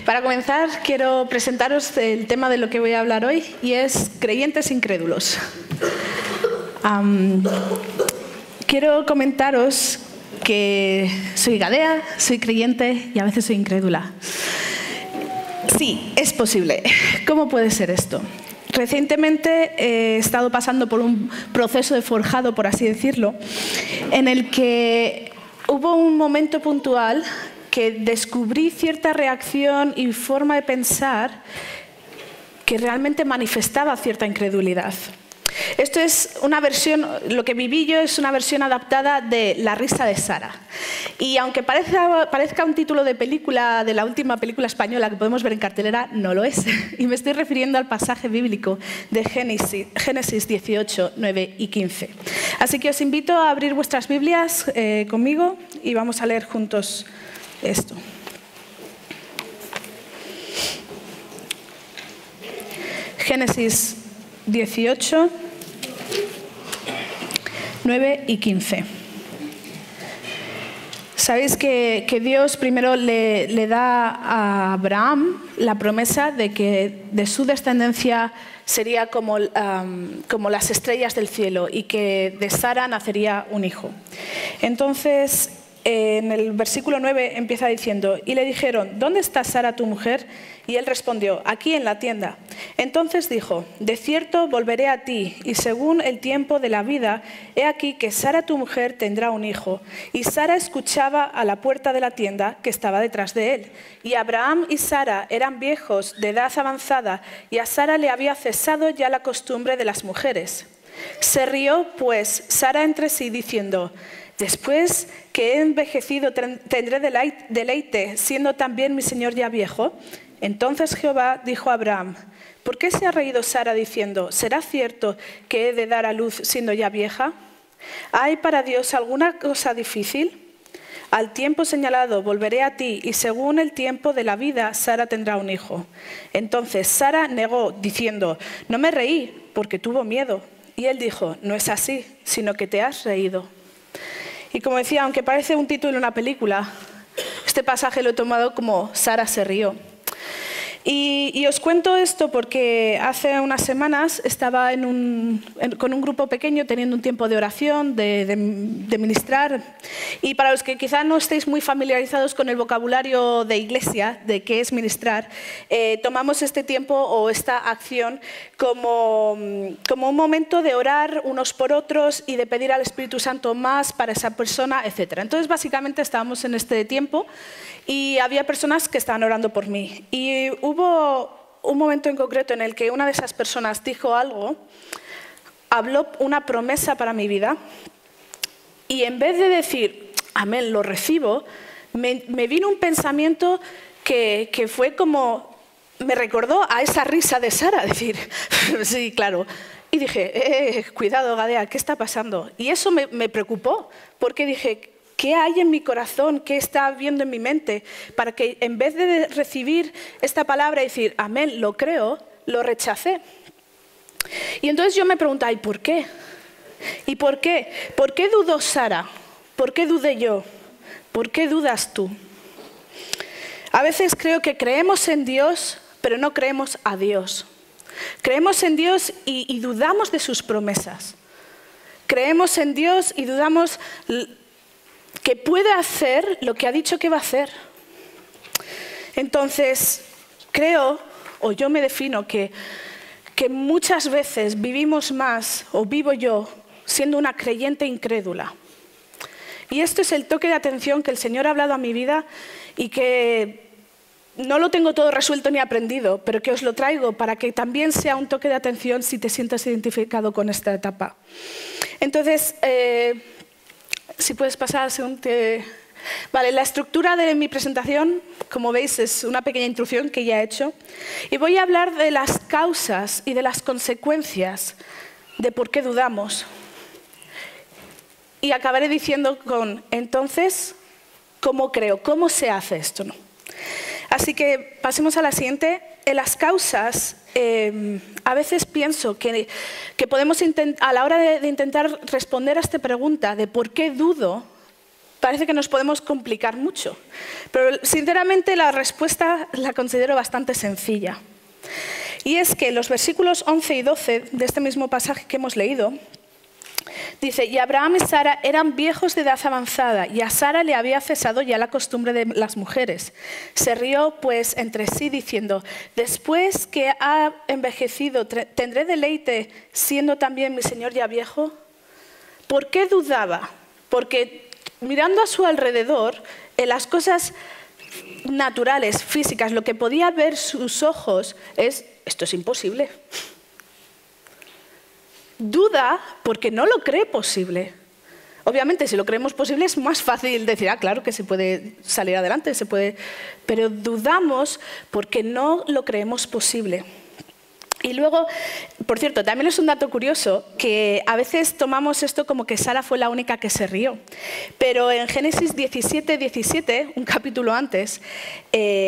Para comenzar, quiero presentaros el tema de lo que voy a hablar hoy, y es creyentes incrédulos. Quiero comentaros que soy gadea, soy creyente y a veces soy incrédula. Sí, es posible. ¿Cómo puede ser esto? Recientemente he estado pasando por un proceso de forjado, por así decirlo, en el que hubo un momento puntual que descubrí cierta reacción y forma de pensar que realmente manifestaba cierta incredulidad. Esto es una versión, lo que viví yo es una versión adaptada de La risa de Sara. Y aunque parezca un título de película, de la última película española que podemos ver en cartelera, no lo es. Y me estoy refiriendo al pasaje bíblico de Génesis 18, 9 y 15. Así que os invito a abrir vuestras Biblias conmigo y vamos a leer juntos esto. Génesis 18, 9 y 15. Sabéis que Dios primero le da a Abraham la promesa de que de su descendencia sería como las estrellas del cielo y que de Sara nacería un hijo. Entonces, en el versículo 9 empieza diciendo: y le dijeron, ¿dónde está Sara tu mujer? Y él respondió, aquí en la tienda. Entonces dijo, de cierto volveré a ti, y según el tiempo de la vida, he aquí que Sara tu mujer tendrá un hijo. Y Sara escuchaba a la puerta de la tienda que estaba detrás de él. Y Abraham y Sara eran viejos de edad avanzada, y a Sara le había cesado ya la costumbre de las mujeres. Se rió pues Sara entre sí diciendo, después que he envejecido tendré deleite, siendo también mi señor ya viejo. Entonces Jehová dijo a Abraham, ¿por qué se ha reído Sara diciendo, ¿será cierto que he de dar a luz siendo ya vieja? ¿Hay para Dios alguna cosa difícil? Al tiempo señalado volveré a ti, y según el tiempo de la vida Sara tendrá un hijo. Entonces Sara negó, diciendo, no me reí, porque tuvo miedo. Y él dijo, no es así, sino que te has reído. Y como decía, aunque parece un título de una película, este pasaje lo he tomado como Sara se rió. Y os cuento esto porque hace unas semanas estaba con un grupo pequeño teniendo un tiempo de oración, de ministrar. Y para los que quizá no estéis muy familiarizados con el vocabulario de iglesia, de qué es ministrar, tomamos este tiempo o esta acción como un momento de orar unos por otros y de pedir al Espíritu Santo más para esa persona, etc. Entonces, básicamente estábamos en este tiempo y había personas que estaban orando por mí. Y hubo un momento en concreto en el que una de esas personas dijo algo, habló una promesa para mi vida, y en vez de decir, amén, lo recibo, me vino un pensamiento que fue como, me recordó a esa risa de Sara, decir, sí, claro. Y dije, cuidado, Gadea, ¿qué está pasando? Y eso me preocupó, porque dije, ¿qué hay en mi corazón? ¿Qué está habiendo en mi mente? Para que en vez de recibir esta palabra y decir, amén, lo creo, lo rechacé. Y entonces yo me preguntaba, ¿y por qué? ¿Y por qué? ¿Por qué dudó Sara? ¿Por qué dudé yo? ¿Por qué dudas tú? A veces creo que creemos en Dios, pero no creemos a Dios. Creemos en Dios y dudamos de sus promesas. Creemos en Dios y dudamos que puede hacer lo que ha dicho que va a hacer. Entonces, creo, o yo me defino, que muchas veces vivimos más, o vivo yo, siendo una creyente incrédula. Y esto es el toque de atención que el Señor ha hablado a mi vida y que no lo tengo todo resuelto ni aprendido, pero que os lo traigo para que también sea un toque de atención si te sientes identificado con esta etapa. Entonces, si puedes pasar, Vale, la estructura de mi presentación, como veis, es una pequeña introducción que ya he hecho. Y voy a hablar de las causas y de las consecuencias de por qué dudamos. Y acabaré diciendo entonces, ¿cómo creo? ¿Cómo se hace esto? ¿No? Así que pasemos a la siguiente. En las causas, a veces pienso que podemos a la hora de intentar responder a esta pregunta de por qué dudo, parece que nos podemos complicar mucho. Pero sinceramente la respuesta la considero bastante sencilla. Y es que los versículos 11 y 12 de este mismo pasaje que hemos leído, dice, y Abraham y Sara eran viejos de edad avanzada, y a Sara le había cesado ya la costumbre de las mujeres. Se rió pues entre sí diciendo, después que ha envejecido, ¿tendré deleite siendo también mi señor ya viejo? ¿Por qué dudaba? Porque mirando a su alrededor, en las cosas naturales, físicas, lo que podía ver sus ojos es, esto es imposible. Duda porque no lo cree posible. Obviamente, si lo creemos posible es más fácil decir, claro que se puede salir adelante, se puede, pero dudamos porque no lo creemos posible. Y luego, por cierto, también es un dato curioso que a veces tomamos esto como que Sara fue la única que se rió. Pero en Génesis 17, un capítulo antes,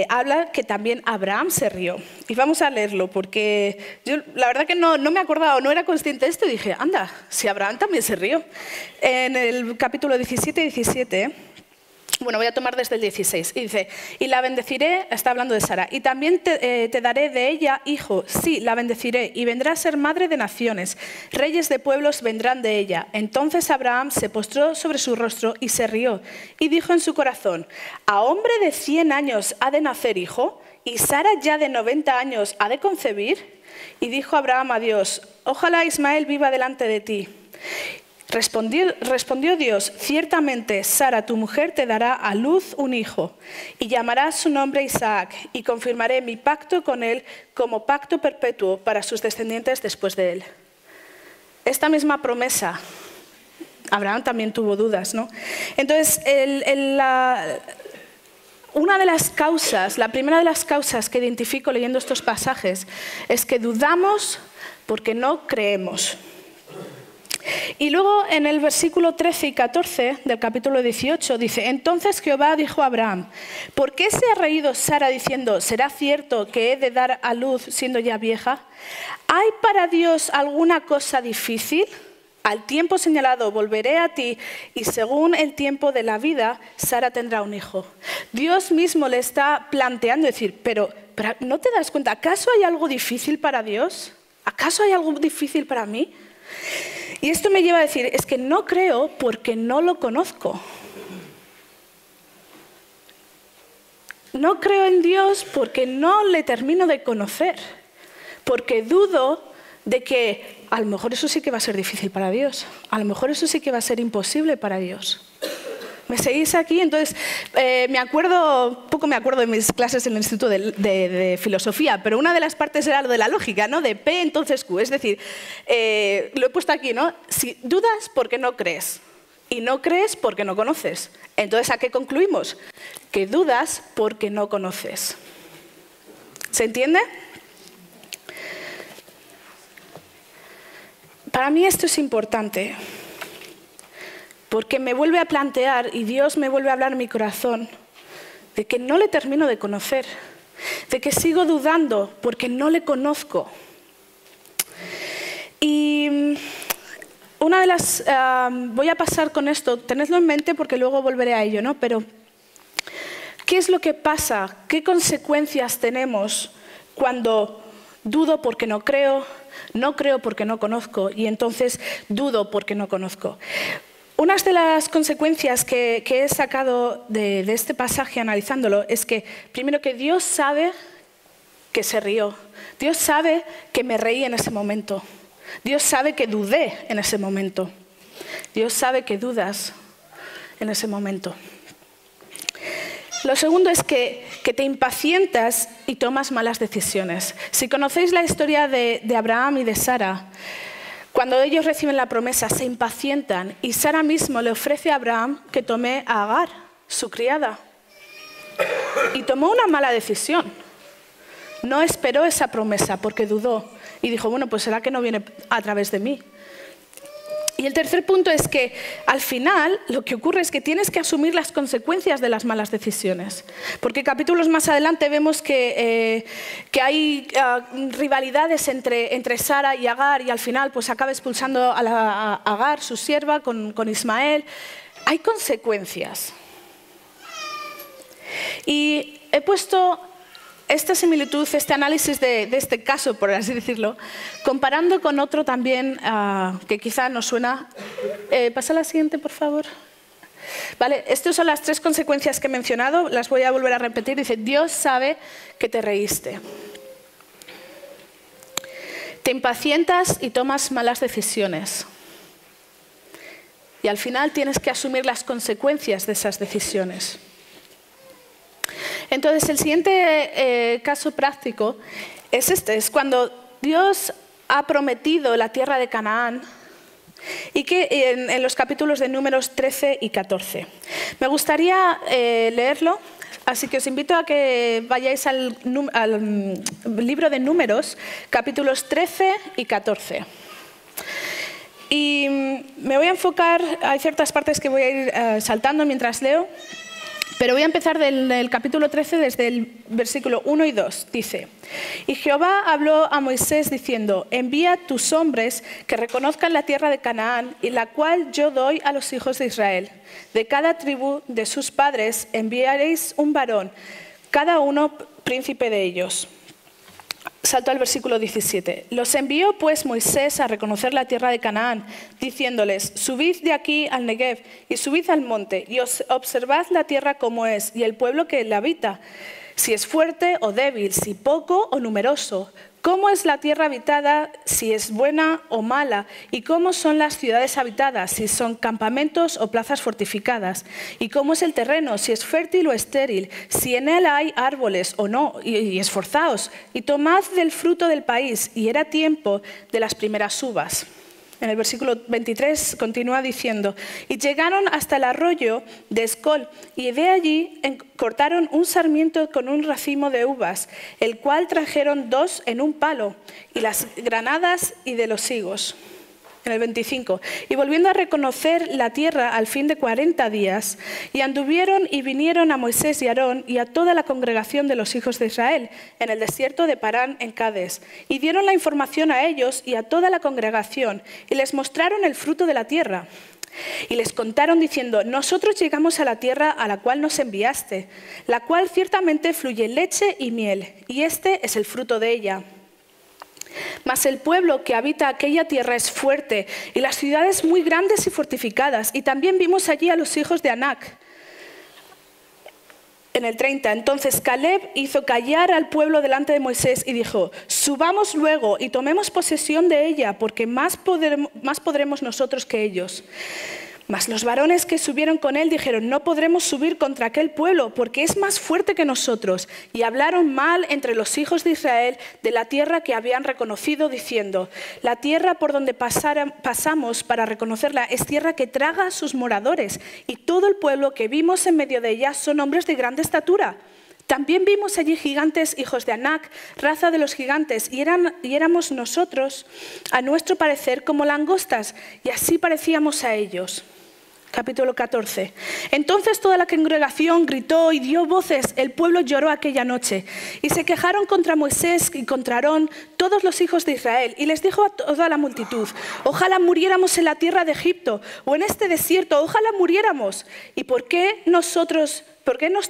habla que también Abraham se rió. Y vamos a leerlo porque yo la verdad que no me acordaba, no era consciente de esto y dije, anda, si Abraham también se rió. En el capítulo 17, bueno, voy a tomar desde el 16. Y dice, y la bendeciré, está hablando de Sara, y también te daré de ella hijo, sí, la bendeciré, y vendrá a ser madre de naciones. Reyes de pueblos vendrán de ella. Entonces Abraham se postró sobre su rostro y se rió, y dijo en su corazón, ¿a hombre de 100 años ha de nacer hijo? ¿Y Sara ya de 90 años ha de concebir? Y dijo Abraham a Dios, ojalá Ismael viva delante de ti. Respondió Dios, ciertamente Sara, tu mujer, te dará a luz un hijo, y llamarás su nombre Isaac, y confirmaré mi pacto con él como pacto perpetuo para sus descendientes después de él. Esta misma promesa, Abraham también tuvo dudas, ¿no? Entonces, una de las causas, la primera de las causas que identifico leyendo estos pasajes, es que dudamos porque no creemos. Y luego en el versículo 13 y 14 del capítulo 18 dice, entonces Jehová dijo a Abraham, ¿por qué se ha reído Sara diciendo, ¿será cierto que he de dar a luz siendo ya vieja? ¿Hay para Dios alguna cosa difícil? Al tiempo señalado volveré a ti y según el tiempo de la vida, Sara tendrá un hijo. Dios mismo le está planteando decir, pero ¿no te das cuenta? ¿Acaso hay algo difícil para Dios? ¿Acaso hay algo difícil para mí? Y esto me lleva a decir, es que no creo porque no lo conozco. No creo en Dios porque no le termino de conocer. Porque dudo de que a lo mejor eso sí que va a ser difícil para Dios. A lo mejor eso sí que va a ser imposible para Dios. ¿Me seguís aquí? Entonces, poco me acuerdo de mis clases en el Instituto de Filosofía, pero una de las partes era lo de la lógica, ¿no? De P, entonces Q. Es decir, lo he puesto aquí, ¿no? Si dudas porque no crees, y no crees porque no conoces. Entonces, ¿a qué concluimos? Que dudas porque no conoces. ¿Se entiende? Para mí esto es importante. Porque me vuelve a plantear, y Dios me vuelve a hablar en mi corazón, de que no le termino de conocer, de que sigo dudando porque no le conozco. Y una de las... voy a pasar con esto, tenedlo en mente porque luego volveré a ello, ¿no? Pero, ¿qué es lo que pasa? ¿Qué consecuencias tenemos cuando dudo porque no creo porque no conozco y entonces dudo porque no conozco? Una de las consecuencias que he sacado de este pasaje analizándolo es que, primero, que Dios sabe que se rió. Dios sabe que me reí en ese momento. Dios sabe que dudé en ese momento. Dios sabe que dudas en ese momento. Lo segundo es que te impacientas y tomas malas decisiones. Si conocéis la historia de Abraham y de Sara, cuando ellos reciben la promesa, se impacientan y Sara mismo le ofrece a Abraham que tome a Agar, su criada. Y tomó una mala decisión. No esperó esa promesa porque dudó y dijo, bueno, pues será que no viene a través de mí. Y el tercer punto es que al final lo que ocurre es que tienes que asumir las consecuencias de las malas decisiones. Porque capítulos más adelante vemos que hay rivalidades entre Sara y Agar y al final pues acaba expulsando a Agar, su sierva, con Ismael. hay consecuencias. Y he puesto esta similitud, este análisis de este caso, por así decirlo, comparando con otro también que quizá nos suena. Pasa a la siguiente, por favor. Vale, estas son las 3 consecuencias que he mencionado, las voy a volver a repetir. Dice, Dios sabe que te reíste. Te impacientas y tomas malas decisiones. Y al final tienes que asumir las consecuencias de esas decisiones. Entonces, el siguiente caso práctico es cuando Dios ha prometido la tierra de Canaán y que en los capítulos de Números 13 y 14. Me gustaría leerlo, así que os invito a que vayáis al libro de Números, capítulos 13 y 14. Y me voy a enfocar, hay ciertas partes que voy a ir saltando mientras leo. Pero voy a empezar del capítulo 13, desde el versículo 1 y 2. Dice, y Jehová habló a Moisés diciendo, envía tus hombres que reconozcan la tierra de Canaán, y la cual yo doy a los hijos de Israel. De cada tribu de sus padres enviaréis un varón, cada uno príncipe de ellos. Salto al versículo 17. Los envió pues Moisés a reconocer la tierra de Canaán, diciéndoles, subid de aquí al Negev y subid al monte y observad la tierra como es y el pueblo que la habita, si es fuerte o débil, si poco o numeroso, cómo es la tierra habitada, si es buena o mala, y cómo son las ciudades habitadas, si son campamentos o plazas fortificadas, y cómo es el terreno, si es fértil o estéril, si en él hay árboles o no, y esforzaos, y tomad del fruto del país, y era tiempo de las primeras uvas. En el versículo 23 continúa diciendo, y llegaron hasta el arroyo de Escol, y de allí cortaron un sarmiento con un racimo de uvas, el cual trajeron 2 en un palo, y las granadas y de los higos. En el 25, y volviendo a reconocer la tierra al fin de 40 días, y anduvieron y vinieron a Moisés y Aarón y a toda la congregación de los hijos de Israel en el desierto de Parán en Cades, y dieron la información a ellos y a toda la congregación, y les mostraron el fruto de la tierra. Y les contaron diciendo, nosotros llegamos a la tierra a la cual nos enviaste, la cual ciertamente fluye leche y miel, y este es el fruto de ella. Mas el pueblo que habita aquella tierra es fuerte, y las ciudades muy grandes y fortificadas, y también vimos allí a los hijos de Anac. En el 30, entonces Caleb hizo callar al pueblo delante de Moisés y dijo, subamos luego y tomemos posesión de ella, porque más podremos nosotros que ellos. Mas los varones que subieron con él dijeron, no podremos subir contra aquel pueblo, porque es más fuerte que nosotros. Y hablaron mal entre los hijos de Israel de la tierra que habían reconocido, diciendo, la tierra por donde pasamos para reconocerla es tierra que traga a sus moradores, y todo el pueblo que vimos en medio de ella son hombres de grande estatura. También vimos allí gigantes, hijos de Anac, raza de los gigantes, y éramos nosotros, a nuestro parecer, como langostas, y así parecíamos a ellos. Capítulo 14. Entonces toda la congregación gritó y dio voces, el pueblo lloró aquella noche, y se quejaron contra Moisés y contra Aarón todos los hijos de Israel, y les dijo a toda la multitud, ojalá muriéramos en la tierra de Egipto, o en este desierto, ojalá muriéramos. ¿Y por qué nos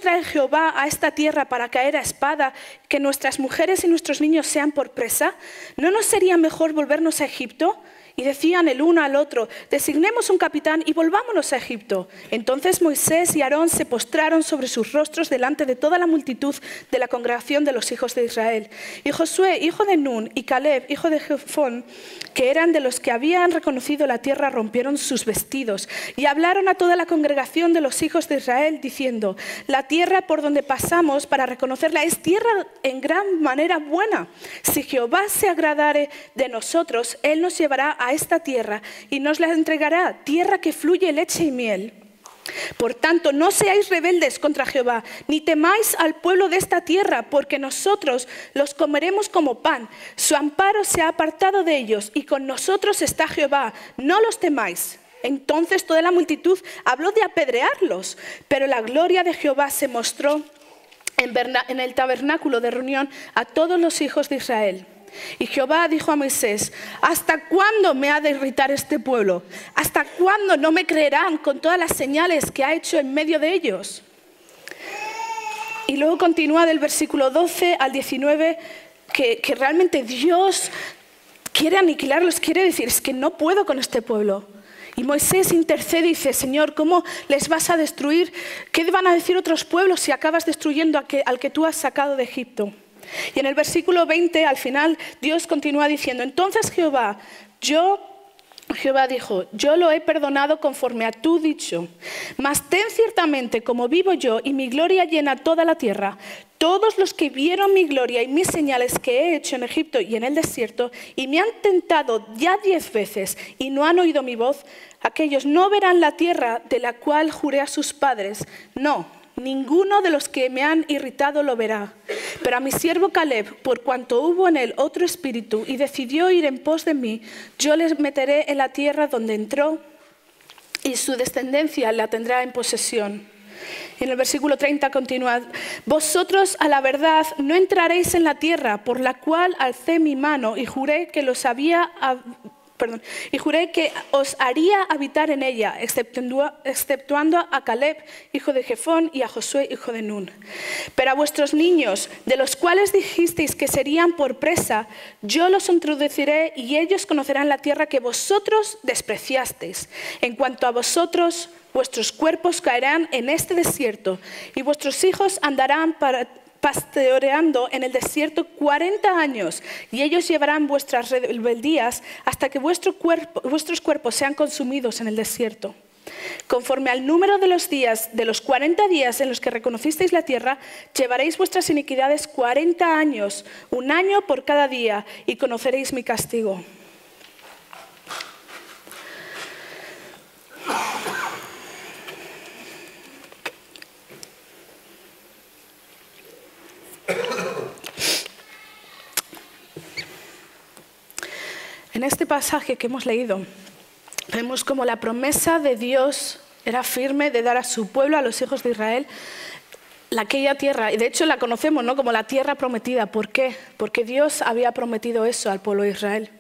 trae Jehová a esta tierra para caer a espada, que nuestras mujeres y nuestros niños sean por presa? ¿No nos sería mejor volvernos a Egipto? Y decían el uno al otro, designemos un capitán y volvámonos a Egipto. Entonces Moisés y Aarón se postraron sobre sus rostros delante de toda la multitud de la congregación de los hijos de Israel. Y Josué, hijo de Nun, y Caleb, hijo de Jefón, que eran de los que habían reconocido la tierra, rompieron sus vestidos y hablaron a toda la congregación de los hijos de Israel, diciendo, la tierra por donde pasamos para reconocerla es tierra en gran manera buena. Si Jehová se agradare de nosotros, él nos llevará a esta tierra y nos la entregará, tierra que fluye leche y miel. Por tanto, no seáis rebeldes contra Jehová, ni temáis al pueblo de esta tierra, porque nosotros los comeremos como pan. Su amparo se ha apartado de ellos, y con nosotros está Jehová, no los temáis. Entonces toda la multitud habló de apedrearlos, pero la gloria de Jehová se mostró en el tabernáculo de reunión a todos los hijos de Israel. Y Jehová dijo a Moisés: ¿hasta cuándo me ha de irritar este pueblo? ¿Hasta cuándo no me creerán con todas las señales que ha hecho en medio de ellos? Y luego continúa del versículo 12 al 19, que realmente Dios quiere aniquilarlos, quiere decir, es que no puedo con este pueblo. Y Moisés intercede y dice: Señor, ¿cómo les vas a destruir? ¿Qué van a decir otros pueblos si acabas destruyendo al que tú has sacado de Egipto? Y en el versículo 20, al final, Dios continúa diciendo: entonces Jehová dijo: yo lo he perdonado conforme a tu dicho, mas ten ciertamente como vivo yo y mi gloria llena toda la tierra, todos los que vieron mi gloria y mis señales que he hecho en Egipto y en el desierto, y me han tentado ya 10 veces y no han oído mi voz, aquellos no verán la tierra de la cual juré a sus padres, no. Ninguno de los que me han irritado lo verá. Pero a mi siervo Caleb, por cuanto hubo en él otro espíritu y decidió ir en pos de mí, yo les meteré en la tierra donde entró y su descendencia la tendrá en posesión. Y en el versículo 30 continúa: vosotros a la verdad no entraréis en la tierra por la cual alcé mi mano y juré que os haría habitar en ella, exceptuando a Caleb, hijo de Jefón, y a Josué, hijo de Nun. Pero a vuestros niños, de los cuales dijisteis que serían por presa, yo los introduciré y ellos conocerán la tierra que vosotros despreciasteis. En cuanto a vosotros, vuestros cuerpos caerán en este desierto y vuestros hijos andarán pastoreando en el desierto 40 años, y ellos llevarán vuestras rebeldías hasta que vuestros cuerpos sean consumidos en el desierto. Conforme al número de los días, de los 40 días en los que reconocisteis la tierra, llevaréis vuestras iniquidades 40 años, 1 año por cada día, y conoceréis mi castigo. En este pasaje que hemos leído, vemos como la promesa de Dios era firme de dar a su pueblo, a los hijos de Israel, aquella tierra. Y de hecho la conocemos, ¿no?, como la tierra prometida. ¿Por qué? Porque Dios había prometido eso al pueblo de Israel.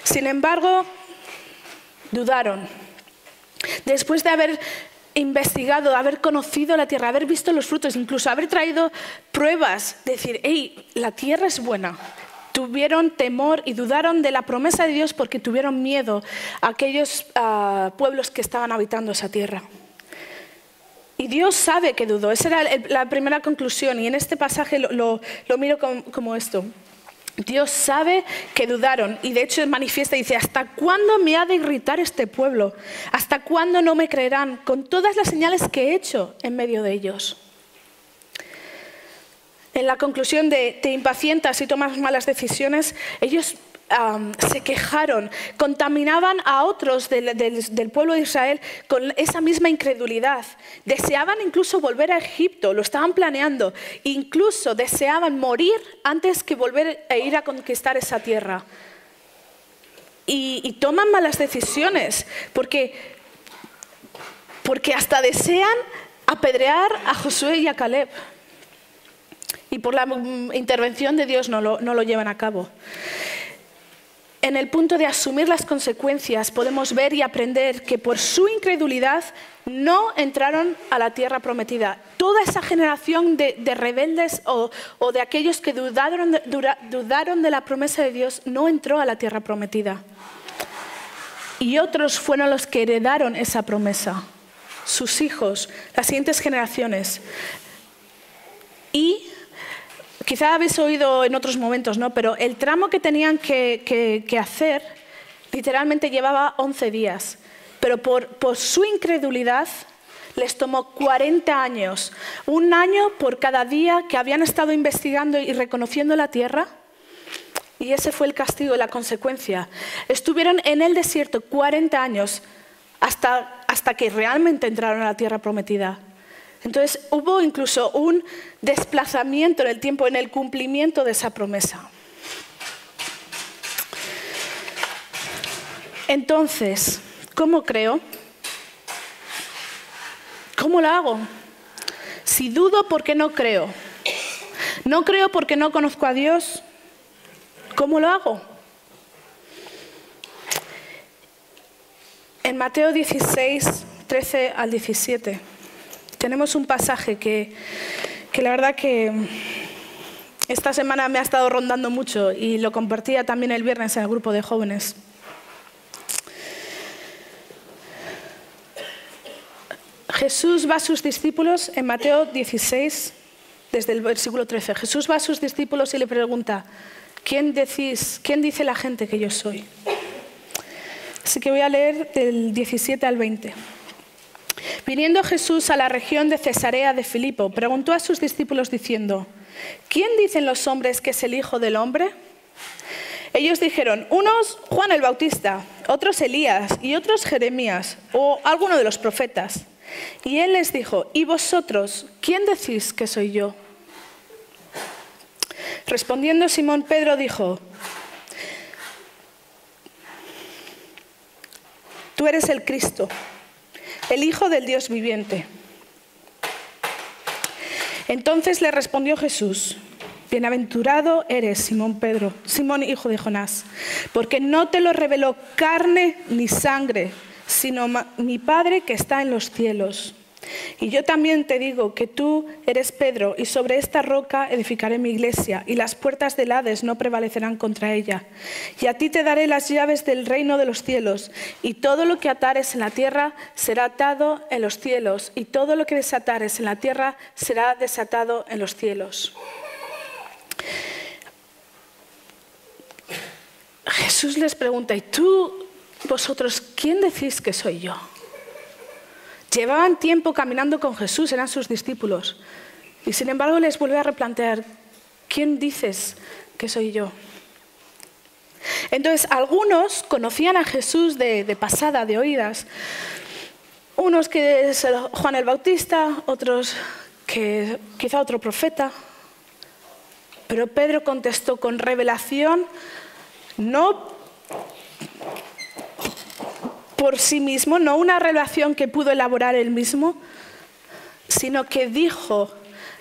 Sin embargo, dudaron. Después de haber investigado, haber conocido la tierra, haber visto los frutos, incluso haber traído pruebas, decir: hey, la tierra es buena. Tuvieron temor y dudaron de la promesa de Dios porque tuvieron miedo a aquellos pueblos que estaban habitando esa tierra. Y Dios sabe que dudó. Esa era la primera conclusión, y en este pasaje lo miro como esto. Dios sabe que dudaron, y de hecho manifiesta y dice: ¿hasta cuándo me ha de irritar este pueblo? ¿Hasta cuándo no me creerán con todas las señales que he hecho en medio de ellos? En la conclusión de te impacientas y tomas malas decisiones, ellos se quejaron, contaminaban a otros del pueblo de Israel con esa misma incredulidad. Deseaban incluso volver a Egipto, lo estaban planeando, incluso deseaban morir antes que volver a ir a conquistar esa tierra. Y toman malas decisiones porque hasta desean apedrear a Josué y a Caleb. Y por la intervención de Dios no lo llevan a cabo. En el punto de asumir las consecuencias podemos ver y aprender que por su incredulidad no entraron a la tierra prometida. Toda esa generación de rebeldes o de aquellos que dudaron de la promesa de Dios no entró a la tierra prometida. Y otros fueron los que heredaron esa promesa, sus hijos, las siguientes generaciones. Y quizá habéis oído en otros momentos, ¿no?, pero el tramo que tenían que hacer literalmente llevaba 11 días. Pero por su incredulidad les tomó 40 años. 1 año por cada día que habían estado investigando y reconociendo la tierra. Y ese fue el castigo, la consecuencia. Estuvieron en el desierto 40 años hasta que realmente entraron a la tierra prometida. Entonces hubo incluso un desplazamiento en el tiempo, en el cumplimiento de esa promesa. Entonces, ¿cómo creo? ¿Cómo lo hago? Si dudo, ¿por qué no creo? ¿No creo porque no conozco a Dios? ¿Cómo lo hago? En Mateo 16, 13 al 17, tenemos un pasaje que la verdad que esta semana me ha estado rondando mucho y lo compartía también el viernes en el grupo de jóvenes. Jesús va a sus discípulos en Mateo 16, desde el versículo 13. Jesús va a sus discípulos y le pregunta, ¿quién dice la gente que yo soy? Así que voy a leer del 17 al 20. Viniendo Jesús a la región de Cesarea de Filipo, preguntó a sus discípulos diciendo, ¿quién dicen los hombres que es el Hijo del Hombre? Ellos dijeron, unos Juan el Bautista, otros Elías y otros Jeremías o alguno de los profetas. Y él les dijo, ¿y vosotros quién decís que soy yo? Respondiendo Simón Pedro dijo, tú eres el Cristo, el Hijo del Dios viviente. Entonces le respondió Jesús, bienaventurado eres, Simón Pedro, Simón hijo de Jonás, porque no te lo reveló carne ni sangre, sino mi Padre que está en los cielos. Y yo también te digo que tú eres Pedro, y sobre esta roca edificaré mi iglesia, y las puertas del Hades no prevalecerán contra ella. Y a ti te daré las llaves del reino de los cielos, y todo lo que atares en la tierra será atado en los cielos, y todo lo que desatares en la tierra será desatado en los cielos. Jesús les pregunta, ¿y vosotros quién decís que soy yo? Llevaban tiempo caminando con Jesús, eran sus discípulos. Y sin embargo les vuelve a replantear, ¿quién dices que soy yo? Entonces algunos conocían a Jesús de pasada, de oídas. Unos que es Juan el Bautista, otros que quizá otro profeta. Pero Pedro contestó con revelación, no por sí mismo, no una revelación que pudo elaborar él mismo, sino que dijo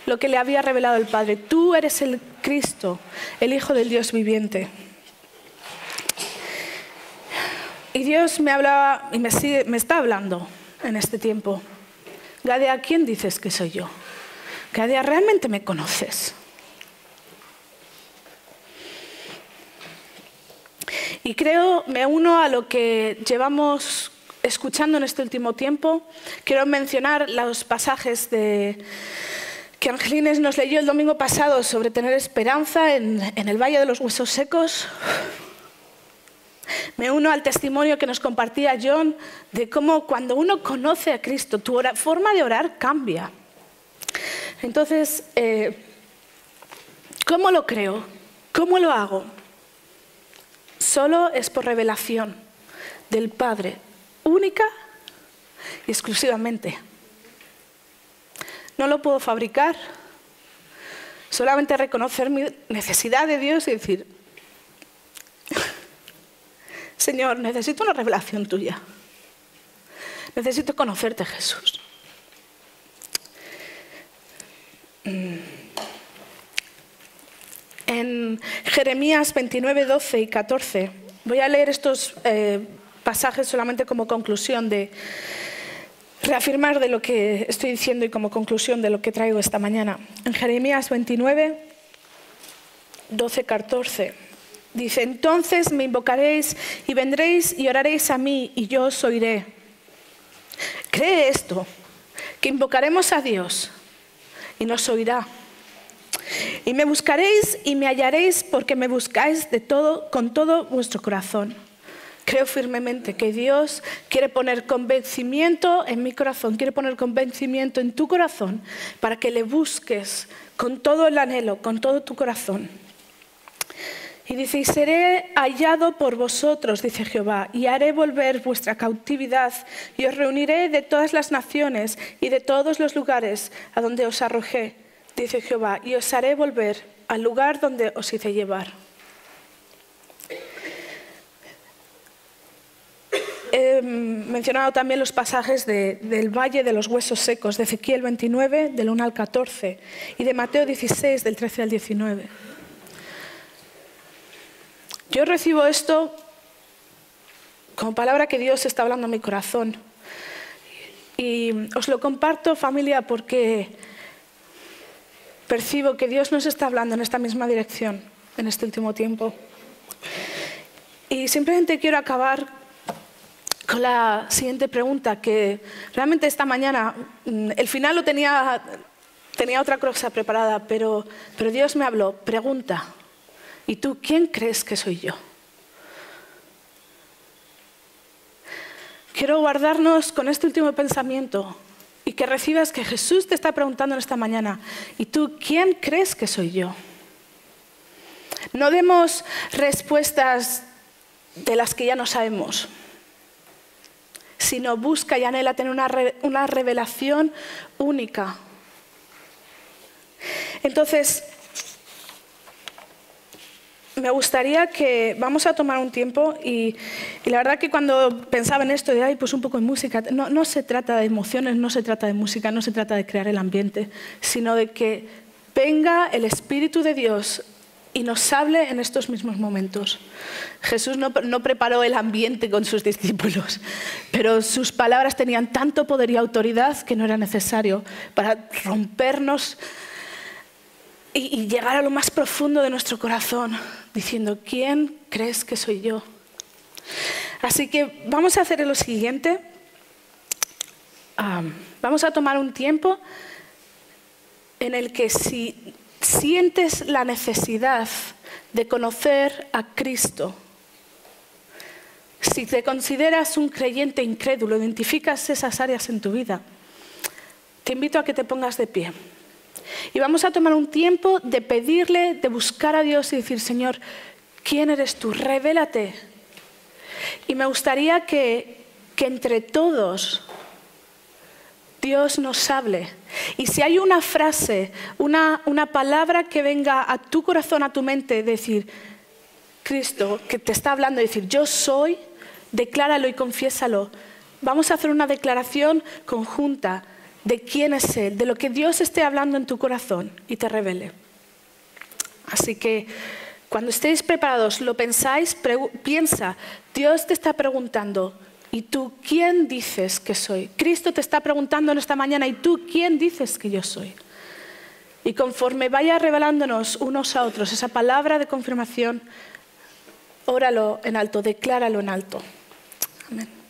lo que le había revelado el Padre. Tú eres el Cristo, el Hijo del Dios viviente. Y Dios me hablaba y me está hablando en este tiempo. Gadea, ¿quién dices que soy yo? Gadea, ¿realmente me conoces? Y creo, me uno a lo que llevamos escuchando en este último tiempo. Quiero mencionar los pasajes que Angelines nos leyó el domingo pasado sobre tener esperanza en el Valle de los Huesos Secos. Me uno al testimonio que nos compartía John de cómo cuando uno conoce a Cristo, tu forma de orar cambia. Entonces, ¿cómo lo creo? ¿Cómo lo hago? Solo es por revelación del Padre, única y exclusivamente. No lo puedo fabricar, solamente reconocer mi necesidad de Dios y decir, Señor, necesito una revelación tuya. Necesito conocerte, Jesús. En Jeremías 29, 12 y 14, voy a leer estos pasajes solamente como conclusión de reafirmar de lo que estoy diciendo y como conclusión de lo que traigo esta mañana. En Jeremías 29, 12, 14, dice, entonces me invocaréis y vendréis y oraréis a mí y yo os oiré. Cree esto, que invocaremos a Dios y nos oirá. Y me buscaréis y me hallaréis porque me buscáis con todo vuestro corazón. Creo firmemente que Dios quiere poner convencimiento en mi corazón, quiere poner convencimiento en tu corazón para que le busques con todo el anhelo, con todo tu corazón. Y dice, y seré hallado por vosotros, dice Jehová, y haré volver vuestra cautividad, y os reuniré de todas las naciones y de todos los lugares a donde os arrojé, dice Jehová, y os haré volver al lugar donde os hice llevar. He mencionado también los pasajes del Valle de los Huesos Secos, de Ezequiel 29, del 1 al 14, y de Mateo 16, del 13 al 19. Yo recibo esto como palabra que Dios está hablando en mi corazón. Y os lo comparto, familia, porque percibo que Dios nos está hablando en esta misma dirección en este último tiempo. Y simplemente quiero acabar con la siguiente pregunta, que realmente esta mañana, el final lo tenía otra cosa preparada, pero Dios me habló. Pregunta, ¿y tú quién crees que soy yo? Quiero guardarnos con este último pensamiento y que recibas que Jesús te está preguntando en esta mañana, ¿y tú quién crees que soy yo? No demos respuestas de las que ya no sabemos, sino busca y anhela tener una revelación única. Entonces, me gustaría que vamos a tomar un tiempo y la verdad que cuando pensaba en esto de pues un poco de música, no se trata de emociones, no se trata de música, no se trata de crear el ambiente, sino de que venga el Espíritu de Dios y nos hable en estos mismos momentos. Jesús no preparó el ambiente con sus discípulos, pero sus palabras tenían tanto poder y autoridad que no era necesario para rompernos y llegar a lo más profundo de nuestro corazón, diciendo, ¿quién crees que soy yo? Así que vamos a hacer lo siguiente. Vamos a tomar un tiempo en el que si sientes la necesidad de conocer a Cristo, si te consideras un creyente incrédulo, identificas esas áreas en tu vida, te invito a que te pongas de pie. Y vamos a tomar un tiempo de pedirle, de buscar a Dios y decir, Señor, ¿quién eres tú? Revélate. Y me gustaría que entre todos Dios nos hable. Y si hay una frase, una palabra que venga a tu corazón, a tu mente, decir, Cristo, que te está hablando, decir, yo soy, decláralo y confiésalo. Vamos a hacer una declaración conjunta de quién es Él, de lo que Dios esté hablando en tu corazón y te revele. Así que cuando estéis preparados, lo pensáis, piensa, Dios te está preguntando, ¿y tú quién dices que soy? Cristo te está preguntando en esta mañana, ¿y tú quién dices que yo soy? Y conforme vaya revelándonos unos a otros esa palabra de confirmación, óralo en alto, decláralo en alto. Amén.